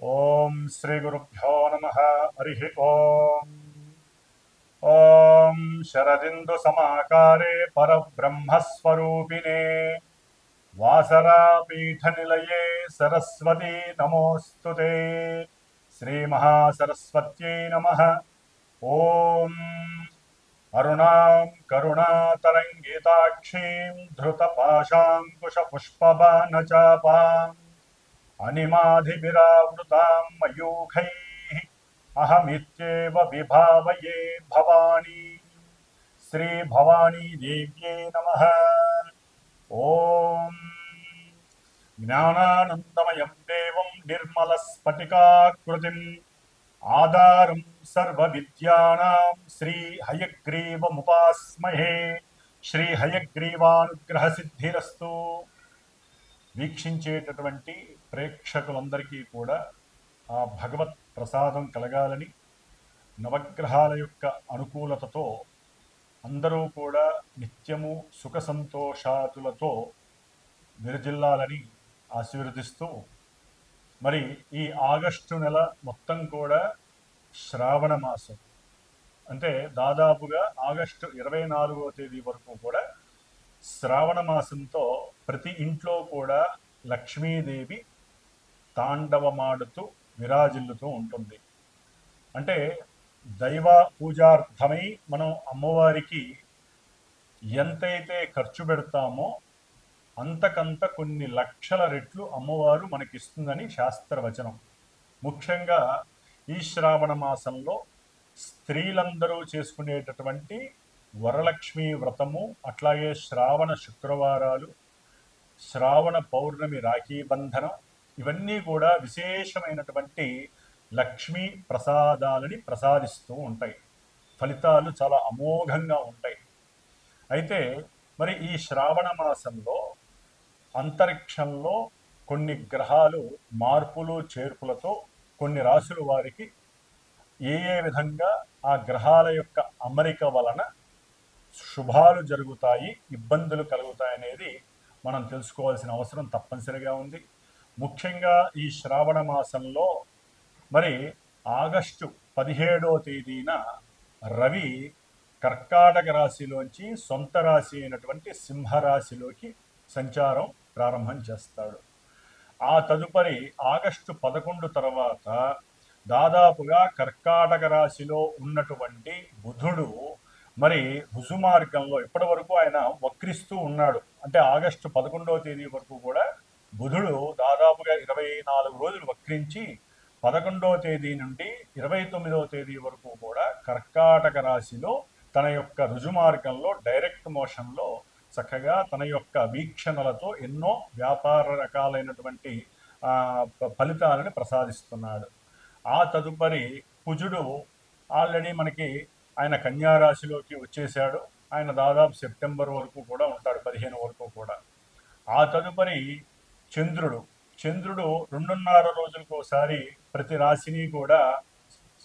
ఓం శ్రీ గురుభ్యో నమః. హరి ఓం. ఓం శరదిందు సమాకారే పరబ్రహ్మస్వరూపిణే వాసరాపీఠ నిలయే సరస్వతీ నమోస్తుతే. శ్రీ మహాసరస్వత్యై నమః. ఓం అరుణాం కరుణాతరంగితాక్షీం ధృతపాశాంకుశపుష్పబాణచాపాం అనిమాధిభిరావృతాం మయూఖైః అహమిత్యేవ విభావయే భవానీ. శ్రీ భవానీ దేవ్యై నమః. ఓం జ్ఞానానందమయం దేవం నిర్మలస్ఫటికాకృతిం ఆధారం సర్వవిద్యానాం శ్రీ హయగ్రీవముపాస్మహే. శ్రీ హయగ్రీవానుగ్రహ సిద్ధిరస్తు. వీక్షించేటటువంటి ప్రేక్షకులందరికీ కూడా ఆ భగవత్ ప్రసాదం కలగాలని, నవగ్రహాల యొక్క అనుకూలతతో అందరూ కూడా నిత్యము సుఖ సంతోషాతులతో విరజిల్లాలని ఆశీర్వదిస్తూ, మరి ఈ ఆగస్టు నెల మొత్తం కూడా శ్రావణ మాసం, అంటే దాదాపుగా ఆగస్టు 24వ తేదీ వరకు కూడా శ్రావణ మాసంతో ప్రతి ఇంట్లో కూడా లక్ష్మీదేవి తాండవమాడుతూ విరాజిల్లుతూ ఉంటుంది. అంటే దైవ పూజార్థమై మనం అమ్మవారికి ఎంతైతే ఖర్చు పెడతామో అంతకంత కొన్ని లక్షల రెట్లు అమ్మవారు మనకిస్తుందని శాస్త్రవచనం. ముఖ్యంగా ఈ శ్రావణ మాసంలో స్త్రీలందరూ చేసుకునేటటువంటి వరలక్ష్మి వ్రతము, అట్లాగే శ్రావణ శుక్రవారాలు, శ్రావణ పౌర్ణమి రాఖీ బంధనం, ఇవన్నీ కూడా విశేషమైనటువంటి లక్ష్మీ ప్రసాదాలని ప్రసాదిస్తూ ఉంటాయి. ఫలితాలు చాలా అమోఘంగా ఉంటాయి. అయితే మరి ఈ శ్రావణ మాసంలో అంతరిక్షంలో కొన్ని గ్రహాలు మార్పులు చేర్పులతో కొన్ని రాశుల వారికి ఏ విధంగా ఆ గ్రహాల యొక్క అమరిక వలన శుభాలు జరుగుతాయి, ఇబ్బందులు కలుగుతాయనేది మనం తెలుసుకోవాల్సిన అవసరం తప్పనిసరిగా ఉంది. ముఖ్యంగా ఈ శ్రావణ మాసంలో మరి ఆగస్టు 17వ తేదీన రవి కర్కాటక రాశిలోంచి సొంత రాశి అయినటువంటి సింహరాశిలోకి సంచారం ప్రారంభం చేస్తాడు. ఆ తదుపరి ఆగస్టు 11 తర్వాత దాదాపుగా కర్కాటక రాశిలో ఉన్నటువంటి బుధుడు మరి రుజుమార్గంలో ఇప్పటి వరకు ఆయన వక్రిస్తూ ఉన్నాడు. అంటే ఆగస్టు 11వ తేదీ వరకు కూడా బుధుడు దాదాపుగా 24 రోజులు వక్రించి 11వ తేదీ నుండి 29వ తేదీ వరకు కూడా కర్కాటక రాశిలో తన యొక్క రుజుమార్గంలో డైరెక్ట్ మోషన్లో చక్కగా తన యొక్క వీక్షణలతో ఎన్నో వ్యాపార రకాలైనటువంటి ఫలితాలను ప్రసాదిస్తున్నాడు. ఆ తదుపరి కుజుడు ఆల్రెడీ మనకి ఆయన కన్యారాశిలోకి వచ్చేసాడు. ఆయన దాదాపు సెప్టెంబర్ వరకు కూడా ఉంటాడు, 15 వరకు కూడా. ఆ తదుపరి చంద్రుడు 2.5 రోజులకు ఒకసారి ప్రతి రాశిని కూడా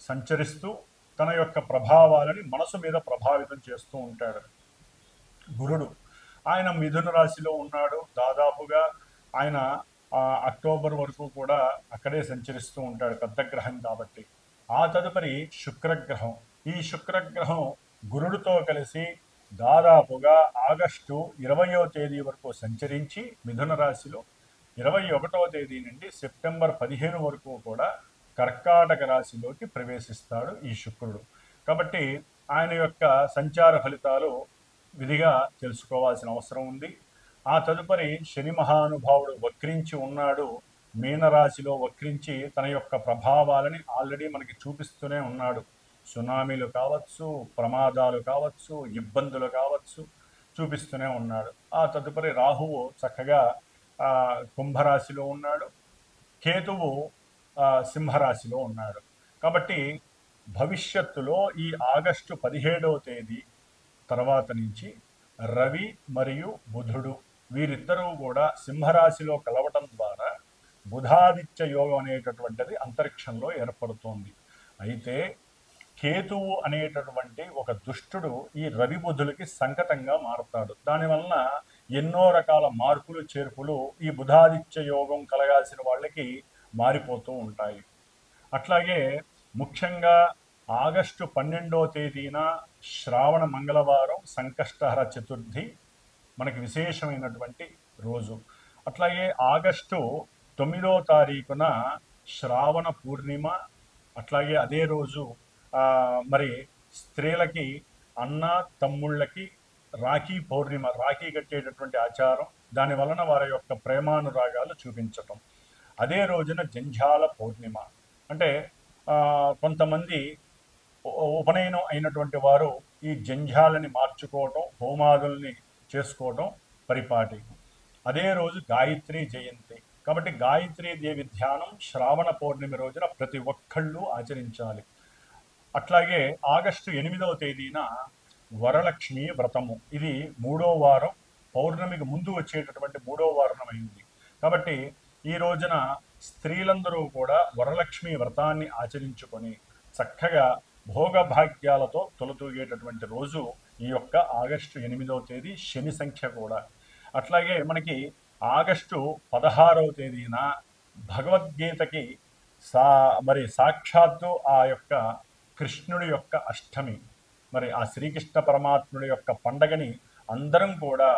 సంచరిస్తూ తన యొక్క ప్రభావాలని మనసు మీద ప్రభావితం చేస్తూ ఉంటాడు. గురుడు ఆయన మిథున రాశిలో ఉన్నాడు. దాదాపుగా ఆయన అక్టోబర్ వరకు కూడా అక్కడే సంచరిస్తూ ఉంటాడు, పెద్ద గ్రహం కాబట్టి. ఆ తదుపరి శుక్రగ్రహం. ఈ శుక్రగ్రహం గురుడితో కలిసి దాదాపుగా ఆగస్టు 20వ తేదీ వరకు సంచరించి మిథున రాశిలో 21వ తేదీ నుండి సెప్టెంబర్ 15 వరకు కూడా కర్కాటక రాశిలోకి ప్రవేశిస్తాడు ఈ శుక్రుడు. కాబట్టి ఆయన యొక్క సంచార ఫలితాలు విధిగా తెలుసుకోవాల్సిన అవసరం ఉంది. ఆ తదుపరి శని మహానుభావుడు వక్రించి ఉన్నాడు, మీనరాశిలో వక్రించి తన యొక్క ప్రభావాలని ఆల్రెడీ మనకి చూపిస్తూనే ఉన్నాడు. సునామీలు కావచ్చు, ప్రమాదాలు కావచ్చు, ఇబ్బందులు కావచ్చు, చూపిస్తూనే ఉన్నాడు. ఆ తదుపరి రాహువు చక్కగా కుంభరాశిలో ఉన్నాడు, కేతువు సింహరాశిలో ఉన్నాడు. కాబట్టి భవిష్యత్తులో ఈ ఆగస్టు 17వ తేదీ తర్వాత నుంచి రవి మరియు బుధుడు వీరిద్దరూ కూడా సింహరాశిలో కలవటం ద్వారా బుధాదిత్య యోగం అనేటటువంటిది అంతరిక్షంలో ఏర్పడుతోంది. అయితే కేతువు అనేటటువంటి ఒక దుష్టుడు ఈ రవి బుధులకి సంకటంగా మారుతాడు. దానివలన ఎన్నో రకాల మార్పులు చేర్పులు ఈ బుధాదిత్య యోగం కలగాల్సిన వాళ్ళకి మారిపోతూ ఉంటాయి. అట్లాగే ముఖ్యంగా ఆగస్టు 12వ తేదీన శ్రావణ మంగళవారం సంకష్టహర చతుర్థి మనకి విశేషమైనటువంటి రోజు. అట్లాగే ఆగస్టు 9వ తారీఖున శ్రావణ పూర్ణిమ. అట్లాగే అదే రోజు మరి స్త్రీలకి అన్న తమ్ముళ్ళకి రాఖీ పౌర్ణిమ, రాఖీ కట్టేటటువంటి ఆచారం, దాని వలన వారి యొక్క ప్రేమానురాగాలు చూపించటం. అదే రోజున జంఝాల పౌర్ణిమ, అంటే కొంతమంది ఉపనయనం అయినటువంటి వారు ఈ జంఝాలని మార్చుకోవటం, హోమాదుల్ని చేసుకోవటం పరిపాటి. అదే రోజు గాయత్రి జయంతి. కాబట్టి గాయత్రీ దేవి ధ్యానం శ్రావణ పౌర్ణమి రోజున ప్రతి ఒక్కళ్ళు ఆచరించాలి. అట్లాగే ఆగస్టు 8వ తేదీన వరలక్ష్మి వ్రతము. ఇది 3వ వారం, పౌర్ణమికి ముందు వచ్చేటటువంటి 3వ వారం అయింది. కాబట్టి ఈ రోజున స్త్రీలందరూ కూడా వరలక్ష్మి వ్రతాన్ని ఆచరించుకొని చక్కగా భోగభాగ్యాలతో తొలతూగేటటువంటి రోజు ఈ యొక్క ఆగస్టు 8వ తేదీ, శని సంఖ్య కూడా. అట్లాగే మనకి ఆగస్టు 16వ తేదీన భగవద్గీతకి మరి సాక్షాత్తు ఆ యొక్క కృష్ణుడి యొక్క అష్టమి, మరి ఆ శ్రీకృష్ణ పరమాత్ముడి యొక్క పండగని అందరం కూడా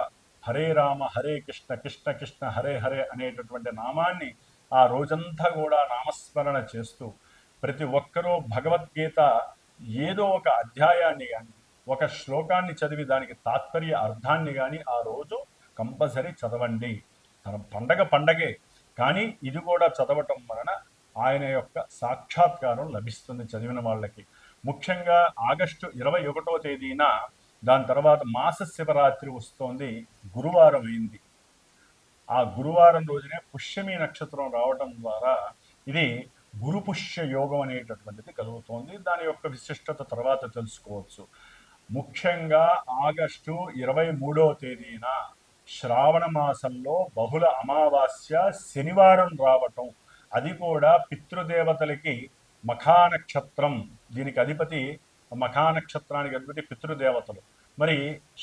హరే రామ హరే కృష్ణ కృష్ణ కృష్ణ హరే హరే అనేటటువంటి నామాన్ని ఆ రోజంతా కూడా నామస్మరణ చేస్తూ ప్రతి ఒక్కరూ భగవద్గీత ఏదో ఒక అధ్యాయాన్ని కానీ, ఒక శ్లోకాన్ని చదివి దానికి తాత్పర్య అర్థాన్ని కానీ ఆ రోజు కంపల్సరీ చదవండి. తన పండగే, కానీ ఇది కూడా చదవటం వలన ఆయన యొక్క సాక్షాత్కారం లభిస్తుంది చదివిన వాళ్ళకి. ముఖ్యంగా ఆగస్టు 21వ తేదీన, దాని తర్వాత మాస శివరాత్రి వస్తోంది, గురువారం అయింది. ఆ గురువారం రోజునే పుష్యమి నక్షత్రం రావటం ద్వారా ఇది గురు పుష్య యోగం అనేటటువంటిది కలుగుతోంది. దాని యొక్క విశిష్టత తర్వాత తెలుసుకోవచ్చు. ముఖ్యంగా ఆగస్టు 23వ తేదీన శ్రావణ మాసంలో బహుళ అమావాస్య శనివారం రావటం, అది కూడా పితృదేవతలకి మఖానక్షత్రం, దీనికి అధిపతి మఖానక్షత్రానికి అధిపతి పితృదేవతలు. మరి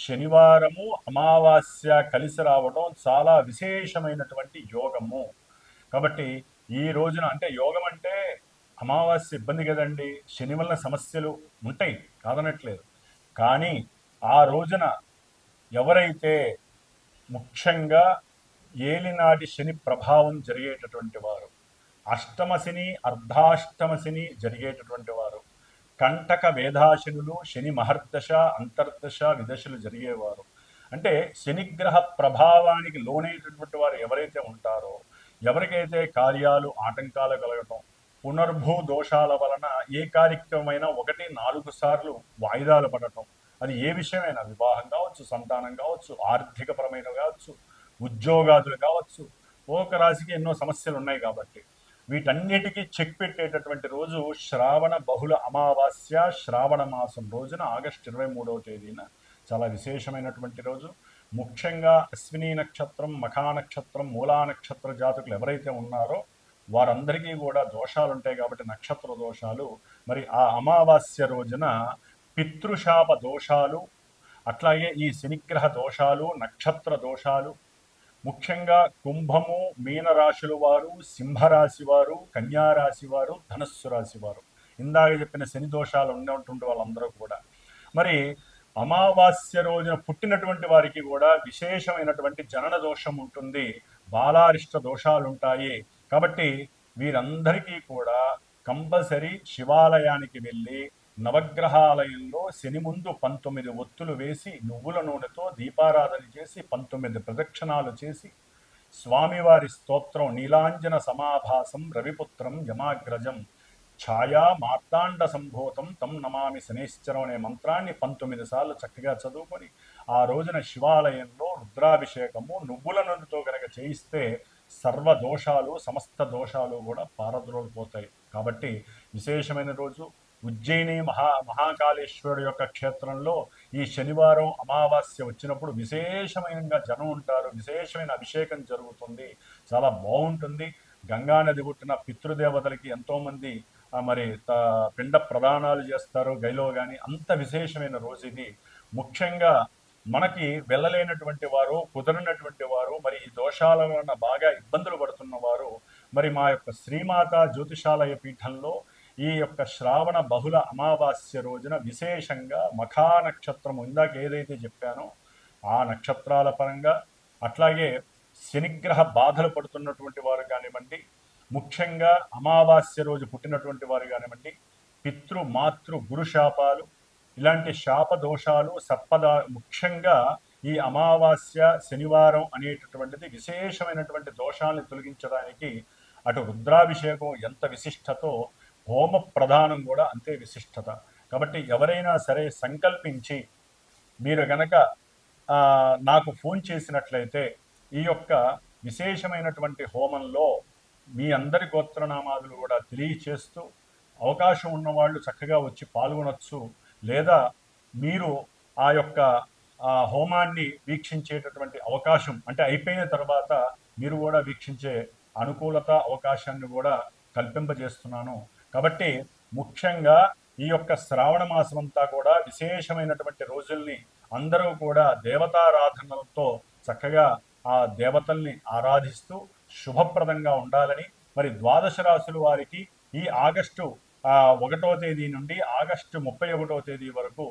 శనివారము అమావాస్య కలిసి రావడం చాలా విశేషమైనటువంటి యోగము. కాబట్టి ఈ రోజున, అంటే యోగం అంటే అమావాస్య ఇబ్బంది కదండి, శని వల్ల సమస్యలు ఉంటాయి కాదనట్లేదు, కానీ ఆ రోజున ఎవరైతే ముఖ్యంగా ఏలినాటి శని ప్రభావం జరిగేటటువంటి వారు, అష్టమ శని అర్ధాష్టమ శని జరిగేటటువంటి వారు, కంటక వేదాశనులు, శని మహర్దశ అంతర్దశ విదశలు జరిగేవారు, అంటే శనిగ్రహ ప్రభావానికి లోనైనటువంటి వారు ఎవరైతే ఉంటారో, ఎవరికైతే కార్యాలు ఆటంకాలు కలగటం, పునర్భూ దోషాల వలన ఏ కార్యక్రమమైనా 1-4 సార్లు వాయిదాలు పడటం, అది ఏ విషయమైనా, వివాహం కావచ్చు, సంతానం కావచ్చు, ఆర్థికపరమైన కావచ్చు, ఉద్యోగాదులు కావచ్చు, ఒక రాశికి ఎన్నో సమస్యలు ఉన్నాయి. కాబట్టి వీటన్నిటికీ చెక్ పెట్టేటటువంటి రోజు శ్రావణ బహుళ అమావాస్య, శ్రావణ మాసం రోజున ఆగస్టు 23వ తేదీన చాలా విశేషమైనటువంటి రోజు. ముఖ్యంగా అశ్విని నక్షత్రం, మఖా నక్షత్రం, మూలా నక్షత్ర జాతకులు ఎవరైతే ఉన్నారో వారందరికీ కూడా దోషాలు ఉంటాయి. కాబట్టి నక్షత్ర దోషాలు, మరి ఆ అమావాస్య రోజున పితృశాప దోషాలు, అట్లాగే ఈ శనిగ్రహ దోషాలు, నక్షత్ర దోషాలు, ముఖ్యంగా కుంభము, మీనరాశుల వారు, సింహరాశి వారు, కన్యారాశి వారు, ధనస్సు రాశి వారు, ఇందాక చెప్పిన శని దోషాలు ఉన్నటువంటి వాళ్ళందరూ కూడా, మరి అమావాస్య రోజున పుట్టినటువంటి వారికి కూడా విశేషమైనటువంటి జనన దోషం ఉంటుంది, బాలారిష్ట దోషాలు ఉంటాయి. కాబట్టి వీరందరికీ కూడా కంపల్సరీ శివాలయానికి వెళ్ళి నవగ్రహాలయంలో శని ముందు 19 ఒత్తులు వేసి నువ్వుల నూనెతో దీపారాధన చేసి 19 ప్రదక్షిణాలు చేసి స్వామివారి స్తోత్రం నీలాంజన సమాభాసం రవిపుత్రం యమాగ్రజం ఛాయా మార్తాండ సంభూతం తం నమామి శనేశ్వరం అనే మంత్రాన్ని 19 సార్లు చక్కగా చదువుకొని ఆ రోజున శివాలయంలో రుద్రాభిషేకము నువ్వుల నూనెతో కనుక చేయిస్తే సర్వ దోషాలు, సమస్త దోషాలు కూడా పారద్రోలిపోతాయి. కాబట్టి విశేషమైన రోజు. ఉజ్జయిని మహాకాళేశ్వరుడు యొక్క క్షేత్రంలో ఈ శనివారం అమావాస్య వచ్చినప్పుడు విశేషమైనగా జనం ఉంటారు, విశేషమైన అభిషేకం జరుగుతుంది, చాలా బాగుంటుంది. గంగానది పుట్టిన పితృదేవతలకి ఎంతోమంది మరి పిండ ప్రదానాలు చేస్తారు గైలో కానీ, అంత విశేషమైన రోజు ఇది. ముఖ్యంగా మనకి వెళ్ళలేనటువంటి వారు, కుదరనటువంటి వారు, మరి ఈ దోషాల వలన బాగా ఇబ్బందులు పడుతున్న వారు మరి మా యొక్క శ్రీమాత జ్యోతిషాలయ పీఠంలో ఈ యొక్క శ్రావణ బహుళ అమావాస్య రోజున విశేషంగా మఖా నక్షత్రం ఇందాక ఏదైతే చెప్పానో ఆ నక్షత్రాల పరంగా, అట్లాగే శనిగ్రహ బాధలు పడుతున్నటువంటి వారు కానివ్వండి, ముఖ్యంగా అమావాస్య రోజు పుట్టినటువంటి వారు కానివ్వండి, పితృ మాతృ గురు శాపాలు, ఇలాంటి శాప దోషాలు ముఖ్యంగా ఈ అమావాస్య శనివారం అనేటటువంటిది విశేషమైనటువంటి దోషాలను తొలగించడానికి అటు రుద్రాభిషేకం ఎంత విశిష్టతో హోమ ప్రధానం కూడా అంతే విశిష్టత. కాబట్టి ఎవరైనా సరే సంకల్పించి మీరు గనక నాకు ఫోన్ చేసినట్లయితే ఈ యొక్క విశేషమైనటువంటి హోమంలో మీ అందరి గోత్రనామాదులు కూడా తెలియచేస్తూ అవకాశం ఉన్నవాళ్ళు చక్కగా వచ్చి పాల్గొనవచ్చు. లేదా మీరు ఆ యొక్క హోమాన్ని వీక్షించేటటువంటి అవకాశం, అంటే అయిపోయిన తర్వాత మీరు కూడా వీక్షించే అనుకూలత అవకాశాన్ని కూడా కల్పింపజేస్తున్నాను. కాబట్టి ముఖ్యంగా ఈ యొక్క శ్రావణ మాసం అంతా కూడా విశేషమైనటువంటి రోజుల్ని అందరూ కూడా దేవతారాధనలతో చక్కగా ఆ దేవతల్ని ఆరాధిస్తూ శుభప్రదంగా ఉండాలని, మరి ద్వాదశ రాశుల వారికి ఈ ఆగస్టు 1వ తేదీ నుండి ఆగస్టు 31వ తేదీ వరకు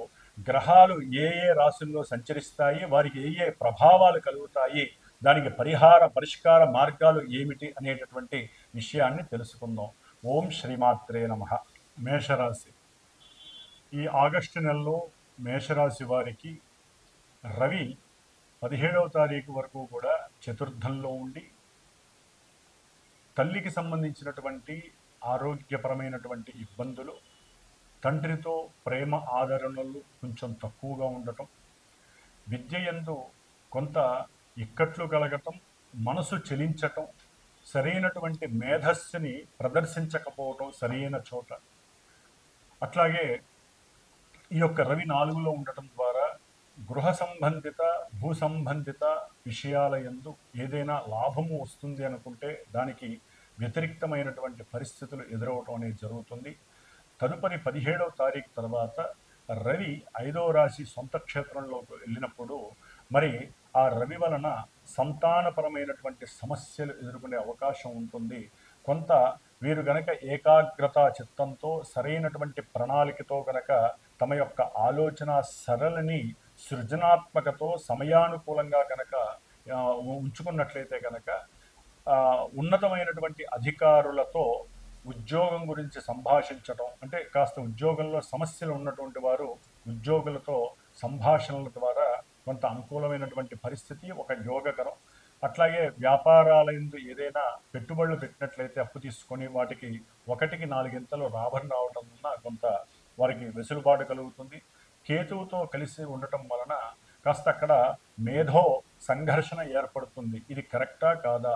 గ్రహాలు ఏ ఏ రాశుల్లో సంచరిస్తాయి, వారికి ఏ ఏ ప్రభావాలు కలుగుతాయి, దానికి పరిష్కార మార్గాలు ఏమిటి అనేటటువంటి విషయాన్ని తెలుసుకుందాం. ఓం శ్రీమాత్రే నమః. మేషరాశి. ఈ ఆగస్టు నెలలో మేషరాశి వారికి రవి 17వ తారీఖు వరకు కూడా చతుర్థంలో ఉండి తల్లికి సంబంధించినటువంటి ఆరోగ్యపరమైనటువంటి ఇబ్బందులు, తండ్రితో ప్రేమ ఆదరణలు కొంచెం తక్కువగా ఉండటం, విద్య యందు కొంత ఇక్కట్లు కలగటం, మనసు చెలించటం, సరైనటువంటి మేధస్సుని ప్రదర్శించకపోవటం సరైన చోట, అట్లాగే ఈ యొక్క రవి 4లో ఉండటం ద్వారా గృహ సంబంధిత భూ సంబంధిత విషయాల యందు ఏదైనా లాభము వస్తుంది అనుకుంటే దానికి వ్యతిరిక్తమైనటువంటి పరిస్థితులు ఎదురవటం అనేది జరుగుతుంది. తదుపరి 17వ తారీఖు తర్వాత రవి 5వ రాశి సొంత క్షేత్రంలోకి వెళ్ళినప్పుడు మరి ఆ రవి వలన సంతానపరమైనటువంటి సమస్యలు ఎదుర్కొనే అవకాశం ఉంటుంది. కొంత వీరు గనక ఏకాగ్రత చిత్తంతో సరైనటువంటి ప్రణాళికతో గనక తమ యొక్క ఆలోచన సరళిని సృజనాత్మకతో సమయానుకూలంగా గనక ఉంచుకున్నట్లయితే గనక ఉన్నతమైనటువంటి అధికారులతో ఉద్యోగం గురించి సంభాషించటం, అంటే కాస్త ఉద్యోగంలో సమస్యలు ఉన్నటువంటి వారు ఉద్యోగులతో సంభాషణల ద్వారా కొంత అనుకూలమైనటువంటి పరిస్థితి ఒక యోగకరం. అట్లాగే వ్యాపారాలందు ఏదైనా పెట్టుబడులు పెట్టినట్లయితే అప్పు తీసుకొని వాటికి 1కి 4 లాభం రావటం వలన కొంత వారికి వెసులుబాటు కలుగుతుంది. కేతువుతో కలిసి ఉండటం వలన కాస్త అక్కడ మేధో సంఘర్షణ ఏర్పడుతుంది. ఇది కరెక్టా కాదా,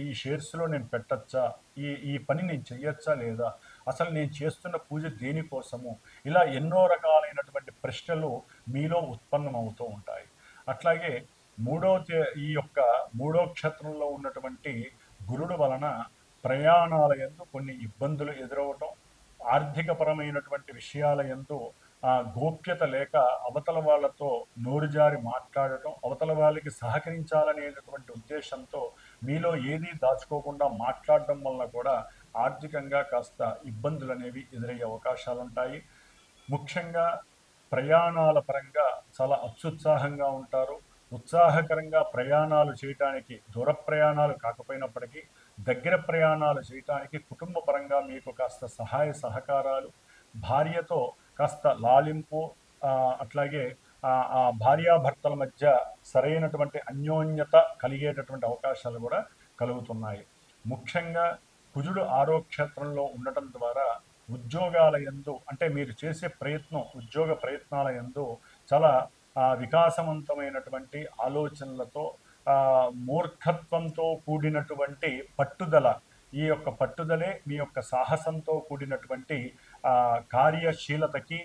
ఈ షేర్స్లో నేను పెట్టచ్చా, ఈ పని నేను చెయ్యొచ్చా లేదా, అసలు నేను చేస్తున్న పూజ దేనికోసము, ఇలా ఎన్నో రకాలైనటువంటి ప్రశ్నలు మీలో ఉత్పన్నమవుతూ ఉంటాయి. అట్లాగే ఈ యొక్క 3వ క్షేత్రంలో ఉన్నటువంటి గురుడు వలన ప్రయాణాల యందు కొన్ని ఇబ్బందులు ఎదురవటం, ఆర్థికపరమైనటువంటి విషయాల యందు గోప్యత లేక అవతల వాళ్ళతో నోరు జారి మాట్లాడటం, అవతల వాళ్ళకి సహకరించాలనేటటువంటి ఉద్దేశంతో మీలో ఏదీ దాచుకోకుండా మాట్లాడటం వల్ల కూడా ఆర్థికంగా కాస్త ఇబ్బందులు అనేవి ఎదురయ్యే అవకాశాలు ఉంటాయి. ముఖ్యంగా ప్రయాణాల పరంగా చాలా అత్యుత్సాహంగా ఉంటారు. ఉత్సాహకరంగా ప్రయాణాలు చేయటానికి, దూర ప్రయాణాలు కాకపోయినప్పటికీ దగ్గర ప్రయాణాలు చేయటానికి కుటుంబ పరంగా మీకు కాస్త సహాయ సహకారాలు, భార్యతో కాస్త లాలింపు, అట్లాగే ఆ భార్యాభర్తల మధ్య సరైనటువంటి అన్యోన్యత కలిగేటటువంటి అవకాశాలు కూడా కలుగుతున్నాయి. ముఖ్యంగా కుజుడు 6వ క్షేత్రంలో ఉండటం ద్వారా ఉద్యోగాల యందు, అంటే మీరు చేసే ప్రయత్నం ఉద్యోగ ప్రయత్నాల యందు చాలా వికాసవంతమైనటువంటి ఆలోచనలతో మూర్ఖత్వంతో కూడినటువంటి పట్టుదల, ఈ యొక్క పట్టుదలే మీ యొక్క సాహసంతో కూడినటువంటి కార్యశీలతకి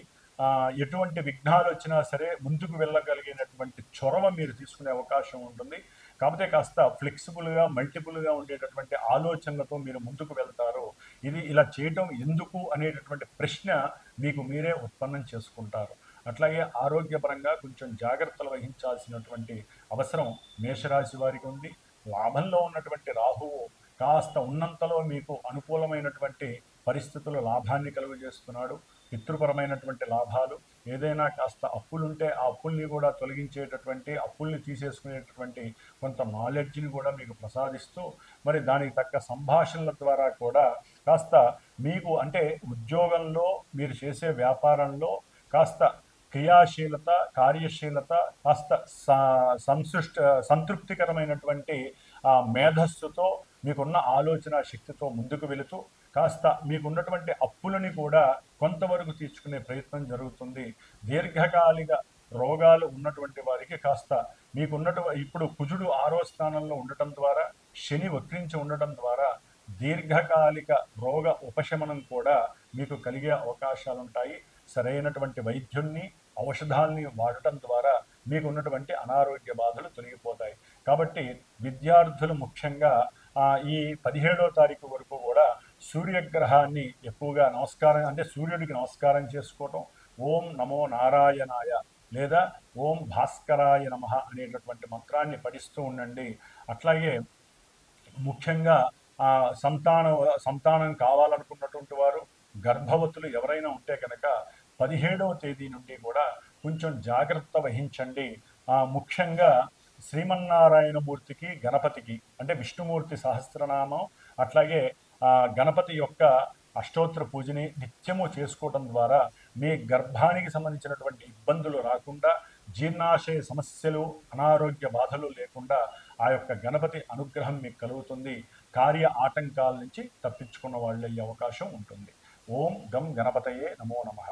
ఎటువంటి విఘ్నాలు వచ్చినా సరే ముందుకు వెళ్ళగలిగినటువంటి చొరవ మీరు తీసుకునే అవకాశం ఉంటుంది. కాకపోతే కాస్త ఫ్లెక్సిబుల్గా మల్టిపుల్గా ఉండేటటువంటి ఆలోచనలతో మీరు ముందుకు వెళ్తారు. ఇది ఇలా చేయటం ఎందుకు అనేటటువంటి ప్రశ్న మీకు మీరే ఉత్పన్నం చేసుకుంటారు. అట్లాగే ఆరోగ్యపరంగా కొంచెం జాగ్రత్తలు వహించాల్సినటువంటి అవసరం మేషరాశి వారికి ఉంది. లాభంలో ఉన్నటువంటి రాహువు కాస్త ఉన్నంతలో మీకు అనుకూలమైనటువంటి పరిస్థితులు లాభాన్ని కలుగజేస్తున్నాడు. పితృపరమైనటువంటి లాభాలు, ఏదైనా కాస్త అప్పులుంటే ఆ అప్పుల్ని కూడా తొలగించేటటువంటి, అప్పుల్ని తీసేసుకునేటటువంటి కొంత నాలెడ్జ్ని కూడా మీకు ప్రసాదిస్తూ, మరి దానికి తగ్గ సంభాషణల ద్వారా కూడా కాస్త మీకు అంటే ఉద్యోగంలో మీరు చేసే వ్యాపారంలో కాస్త క్రియాశీలత, కార్యశీలత, కాస్త సంతృప్తికరమైనటువంటి మేధస్సుతో, మీకున్న ఆలోచన శక్తితో ముందుకు వెళుతూ కాస్త మీకున్నటువంటి అప్పులని కూడా కొంతవరకు తీర్చుకునే ప్రయత్నం జరుగుతుంది. దీర్ఘకాలిక రోగాలు ఉన్నటువంటి వారికి కాస్త ఇప్పుడు కుజుడు 6వ స్థానంలో ఉండటం ద్వారా, శని వక్రించి ఉండటం ద్వారా దీర్ఘకాలిక రోగ ఉపశమనం కూడా మీకు కలిగే అవకాశాలు ఉంటాయి. సరైనటువంటి వైద్యుల్ని, ఔషధాల్ని వాడటం ద్వారా మీకు ఉన్నటువంటి అనారోగ్య బాధలు తొలగిపోతాయి. కాబట్టి విద్యార్థులు ముఖ్యంగా ఈ 17వ తారీఖు వరకు కూడా సూర్యగ్రహాన్ని ఎక్కువగా సూర్యుడికి నమస్కారం చేసుకోవటం, ఓం నమో నారాయణాయ లేదా ఓం భాస్కరాయ నమః అనేటటువంటి మంత్రాన్ని పఠిస్తూ ఉండండి. అట్లాగే ముఖ్యంగా సంతానం కావాలనుకున్నటువంటి వారు, గర్భవతులు ఎవరైనా ఉంటే కనుక 17వ తేదీ నుండి కూడా కొంచెం జాగ్రత్త వహించండి. ముఖ్యంగా శ్రీమన్నారాయణమూర్తికి, గణపతికి అంటే విష్ణుమూర్తి సహస్రనామం, అట్లాగే గణపతి యొక్క అష్టోత్తర పూజని నిత్యము చేసుకోవడం ద్వారా మీ గర్భానికి సంబంధించినటువంటి ఇబ్బందులు రాకుండా, జీర్ణాశయ సమస్యలు, అనారోగ్య బాధలు లేకుండా ఆ యొక్క గణపతి అనుగ్రహం మీకు కలుగుతుంది. కార్య ఆటంకాల నుంచి తప్పించుకున్న వాళ్ళు అయ్యే అవకాశం ఉంటుంది. ఓం గం గణపతయే నమో నమః.